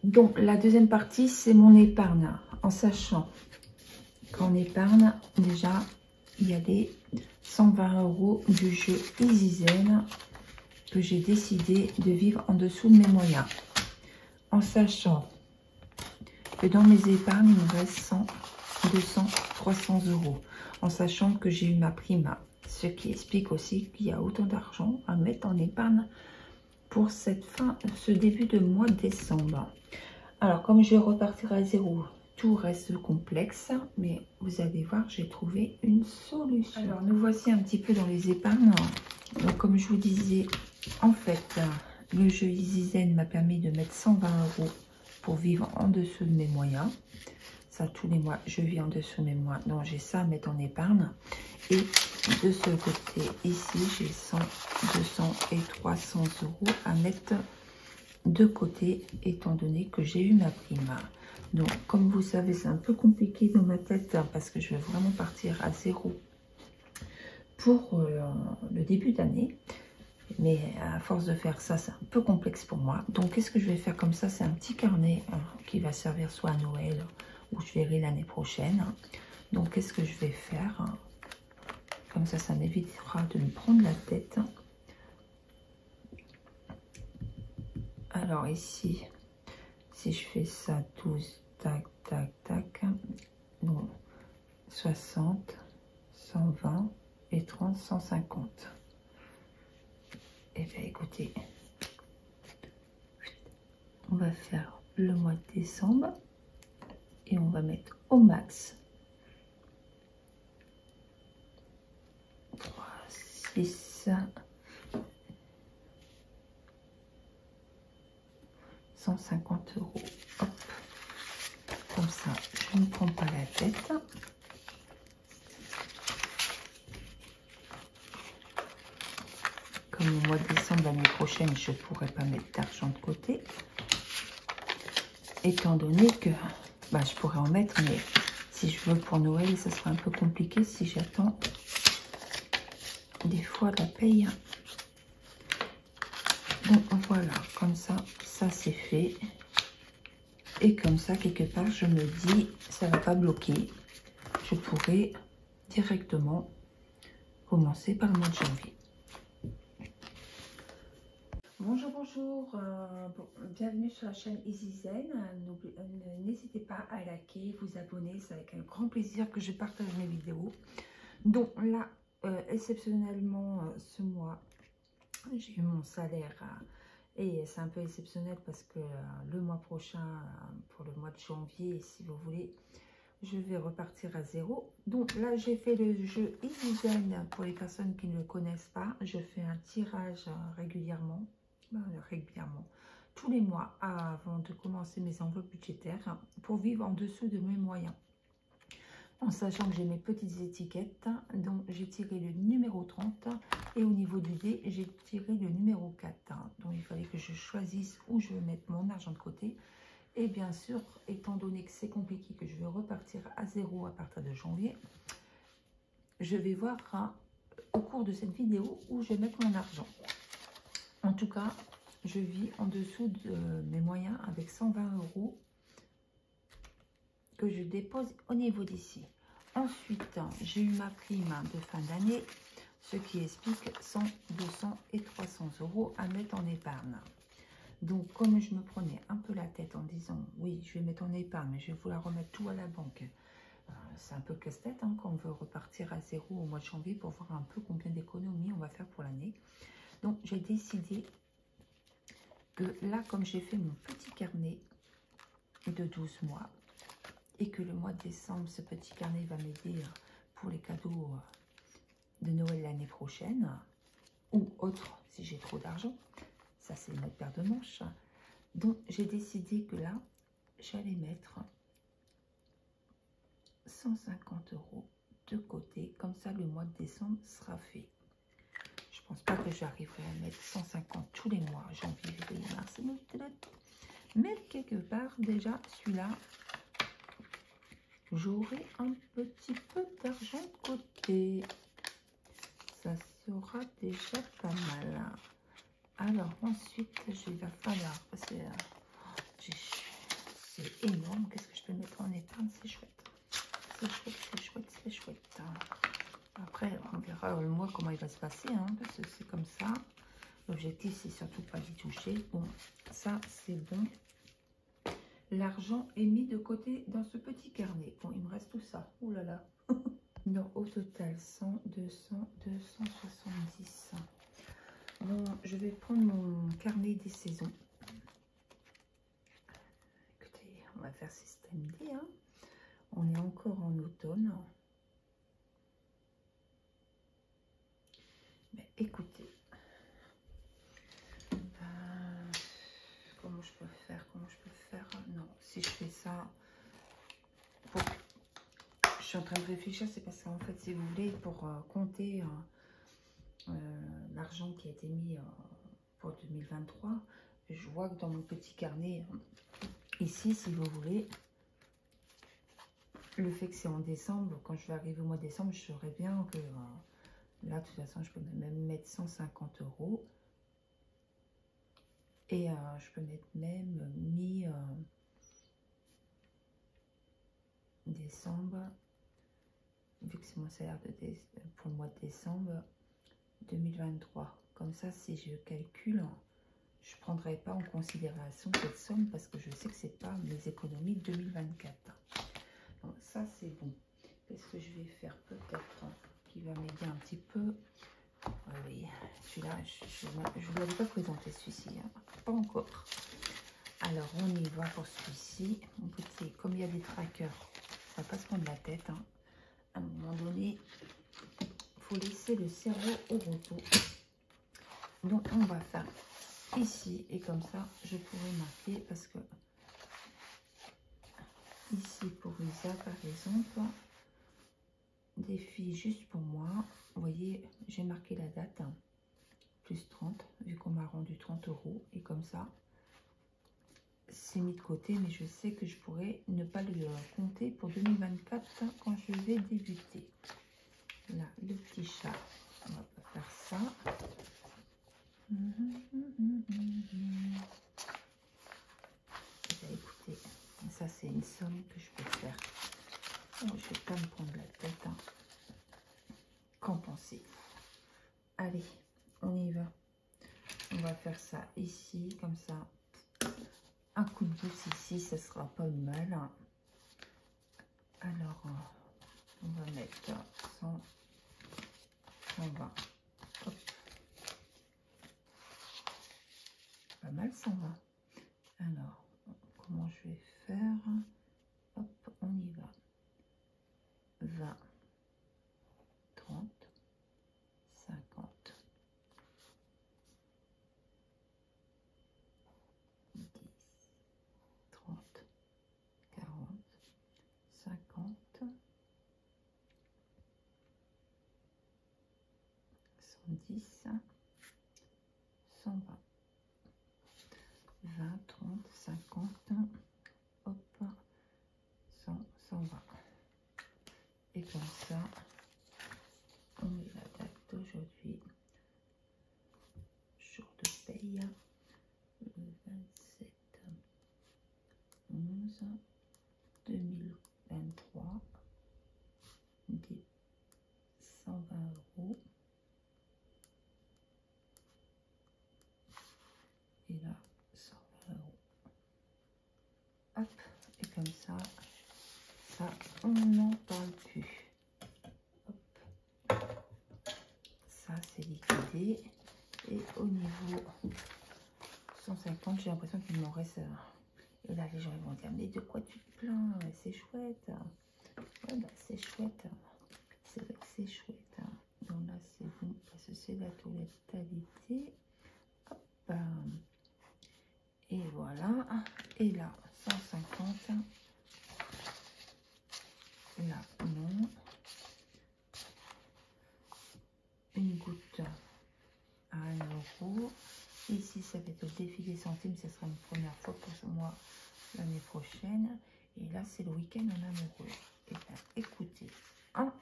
Donc, la deuxième partie, c'est mon épargne. En sachant qu'en épargne, déjà, il y a des 120 € du jeu EasyZen que j'ai décidé de vivre en dessous de mes moyens. En sachant que dans mes épargnes, il me reste 100, 200, 300 €. En sachant que j'ai eu ma prime. Ce qui explique aussi qu'il y a autant d'argent à mettre en épargne pour ce début de mois de décembre. Alors, comme je vais repartir à zéro, tout reste complexe, mais vous allez voir, j'ai trouvé une solution. Alors, nous voici un petit peu dans les épargnes. Donc, comme je vous disais, en fait, le jeu EasyZen m'a permis de mettre 120 € pour vivre en dessous de mes moyens. Ça, tous les mois, je vis en dessous de mes moyens. Donc, j'ai ça à mettre en épargne. Et de ce côté, ici, j'ai 100, 200 et 300 € à mettre de côté, étant donné que j'ai eu ma prime. Donc, comme vous savez, c'est un peu compliqué dans ma tête, hein, parce que je vais vraiment partir à zéro pour le début d'année. Mais à force de faire ça, c'est un peu complexe pour moi. Donc, qu'est-ce que je vais faire comme ça? C'est un petit carnet qui va servir soit à Noël ou je verrai l'année prochaine. Donc, qu'est-ce que je vais faire? Comme ça m'évitera de me prendre la tête. Alors ici, si je fais ça, 12, tac, tac, tac, bon, 60, 120 et 30, 150. Et bien écoutez, on va faire le mois de décembre et on va mettre au max 3, 6, 150 €. Hop. Comme ça, je ne prends pas la tête. Comme au mois de décembre l'année prochaine, je ne pourrai pas mettre d'argent de côté. Étant donné que je pourrais en mettre, mais si je veux pour Noël, ça sera un peu compliqué si j'attends des fois la paye. Donc voilà, comme ça c'est fait. Et comme ça, quelque part, je me dis, ça ne va pas bloquer. Je pourrais directement commencer par le mois de janvier. Bonjour, bonjour, bienvenue sur la chaîne EasyZen. N'hésitez pas à liker, vous abonner, c'est avec un grand plaisir que je partage mes vidéos. Donc là, exceptionnellement, ce mois, j'ai eu mon salaire et c'est un peu exceptionnel parce que le mois prochain, pour le mois de janvier, si vous voulez, je vais repartir à zéro. Donc là, j'ai fait le jeu EasyZen. Pour les personnes qui ne le connaissent pas, je fais un tirage régulièrement, tous les mois avant de commencer mes enveloppes budgétaires pour vivre en dessous de mes moyens. En sachant que j'ai mes petites étiquettes, donc j'ai tiré le numéro 30 et au niveau du dé, j'ai tiré le numéro 4. Donc il fallait que je choisisse où je vais mettre mon argent de côté. Et bien sûr, étant donné que c'est compliqué, que je vais repartir à zéro à partir de janvier, je vais voir au cours de cette vidéo où je vais mettre mon argent. En tout cas, je vis en dessous de mes moyens avec 120 € que je dépose au niveau d'ici. Ensuite, j'ai eu ma prime de fin d'année, ce qui explique 100, 200 et 300 € à mettre en épargne. Donc, comme je me prenais un peu la tête en disant, oui, je vais mettre en épargne, mais je vais vouloir remettre tout à la banque. C'est un peu casse-tête quand on veut repartir à zéro au mois de janvier pour voir un peu combien d'économies on va faire pour l'année. Donc, j'ai décidé que là, comme j'ai fait mon petit carnet de 12 mois, et que le mois de décembre, ce petit carnet va m'aider pour les cadeaux de Noël l'année prochaine, ou autre si j'ai trop d'argent. Ça, c'est une autre paire de manches. Donc, j'ai décidé que là, j'allais mettre 150 € de côté. Comme ça, le mois de décembre sera fait. Je ne pense pas que j'arriverai à mettre 150 tous les mois, janvier, février, mars, mais quelque part, déjà, celui-là, j'aurai un petit peu d'argent de côté. Ça sera déjà pas mal. Alors ensuite, il va falloir, parce que c'est énorme. Qu'est-ce que je peux mettre en épargne? C'est chouette. C'est chouette, c'est chouette, c'est chouette. Après, on verra le mois comment il va se passer, hein, parce que c'est comme ça. L'objectif, c'est surtout pas d'y toucher. Bon, ça, c'est bon. L'argent est mis de côté dans ce petit carnet. Bon, il me reste tout ça. Ouh là là. Non, au total, 100, 200, 270. Bon, je vais prendre mon carnet des saisons. Écoutez, on va faire système D. Hein. On est encore en automne. Mais écoutez, comment je peux faire? Comment je peux faire? Non, si je fais ça, pour... je suis en train de réfléchir, c'est parce qu'en fait, si vous voulez, pour compter l'argent qui a été mis pour 2023, je vois que dans mon petit carnet, ici, si vous voulez, le fait que c'est en décembre, quand je vais arriver au mois de décembre, je saurais bien que là, de toute façon, je peux même mettre 150 €. Et je peux mettre même mi-décembre, vu que c'est mon salaire pour le mois de décembre 2023. Comme ça, si je calcule, je ne prendrai pas en considération cette somme parce que je sais que ce n'est pas mes économies 2024. Donc ça, c'est bon. Qu'est-ce que je vais faire peut-être qui va m'aider un petit peu? Oui, celui-là, je ne vous l'avais pas présenté celui-ci, hein. Pas encore. Alors, on y va pour celui-ci. Écoutez, comme il y a des trackers, ça va pas se prendre la tête. Hein. À un moment donné, il faut laisser le cerveau au repos. Donc, on va faire ici. Et comme ça, je pourrais marquer parce que ici, pour Isa, par exemple, défi juste pour moi. Vous voyez, j'ai marqué la date, hein, plus 30, vu qu'on m'a rendu 30 €. Et comme ça, c'est mis de côté, mais je sais que je pourrais ne pas le compter pour 2024 quand je vais débuter. Là, le petit chat, on va pas faire ça. Écoutez, ça c'est une somme que je peux faire. Oh, je vais pas me prendre la tête. Hein. Qu'en pensez-vous? Allez, on y va. On va faire ça ici, comme ça. Un coup de pouce ici, ça sera pas mal. Alors, on va mettre 100, 120. Hop. Pas mal 120. Alors, comment je vais faire? Hop, on y va. 20, 30, 50, 10, 30, 40, 50, 110, 120, 20, 30, 50, hop, 100, 120. Et comme ça, on met la date d'aujourd'hui, jour de paye, le 27 11 2023, des 120 €. Et là, 120 €. Hop, et comme ça, on n'en parle plus. Hop. Ça, c'est liquidé. Et au niveau 150, j'ai l'impression qu'il m'en reste. Et là, les gens ils vont dire, mais de quoi tu te plains? C'est chouette. Ouais, bah, c'est chouette. C'est vrai que c'est chouette. Donc là, c'est bon, parce que c'est la totalité. Hop. Et voilà. Et là, 150. Là, non. Une goutte à 1 €. Ici, ça va être au défi des centimes. Ce sera une première fois pour ce mois l'année prochaine. Et là, c'est le week-end en amoureux. Et bien, écoutez, hein,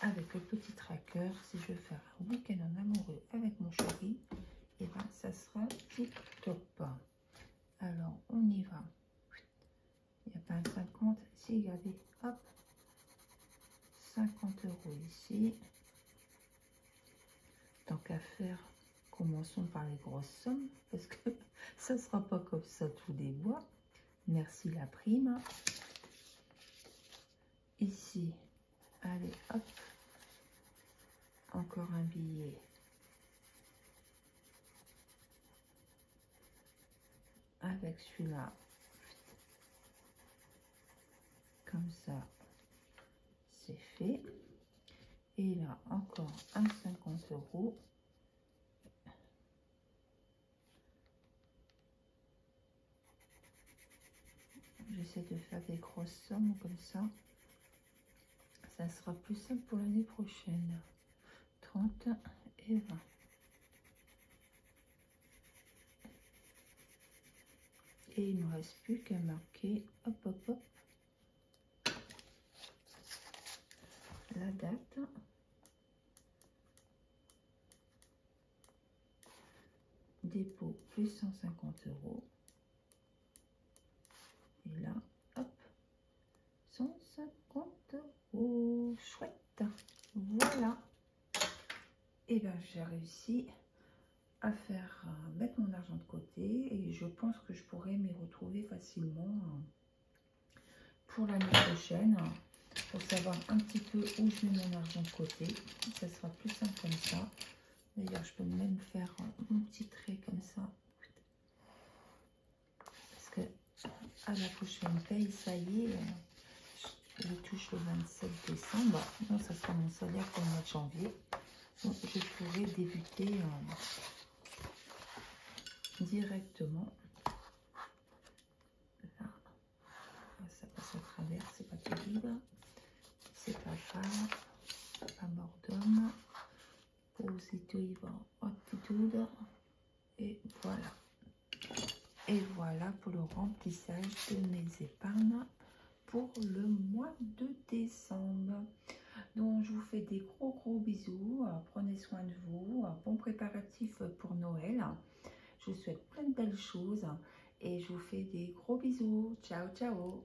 avec le petit tracker, si je veux faire un week-end en amoureux avec mon chéri, et bien, ça sera tip top. Alors, on y va. ici, regardez, hop, 50 € ici. Tant qu'à faire, commençons par les grosses sommes, parce que ça ne sera pas comme ça tous les mois. Merci la prime. Ici, allez, hop, encore un billet. Avec celui-là, comme ça, c'est fait. Et là, encore un 50 €. J'essaie de faire des grosses sommes comme ça. Ça sera plus simple pour l'année prochaine. 30 et 20. Et il ne me reste plus qu'à marquer, hop, hop, hop, la date. Dépôt plus 150 €. Et là, hop, 150 €. Chouette. Voilà. Et bien, j'ai réussi à faire mettre mon argent de côté. Et je pense que je pourrais m'y retrouver facilement pour l'année prochaine. Pour savoir un petit peu où je mets mon argent de côté. Ça sera plus simple comme ça. D'ailleurs, je peux même faire mon petit trait comme ça. Parce que à la prochaine paye, ça y est, je touche le 27 décembre. Donc, ça sera mon salaire pour le mois de janvier. Donc, je pourrai débuter directement. Là, ça passe à travers, c'est pas terrible. C'est pas grave. Pas mort d'homme. Positive attitude. Et voilà. Et voilà pour le remplissage de mes épargnes pour le mois de décembre. Donc, je vous fais des gros bisous. Prenez soin de vous. Bon préparatif pour Noël. Je vous souhaite plein de belles choses. Et je vous fais des gros bisous. Ciao, ciao.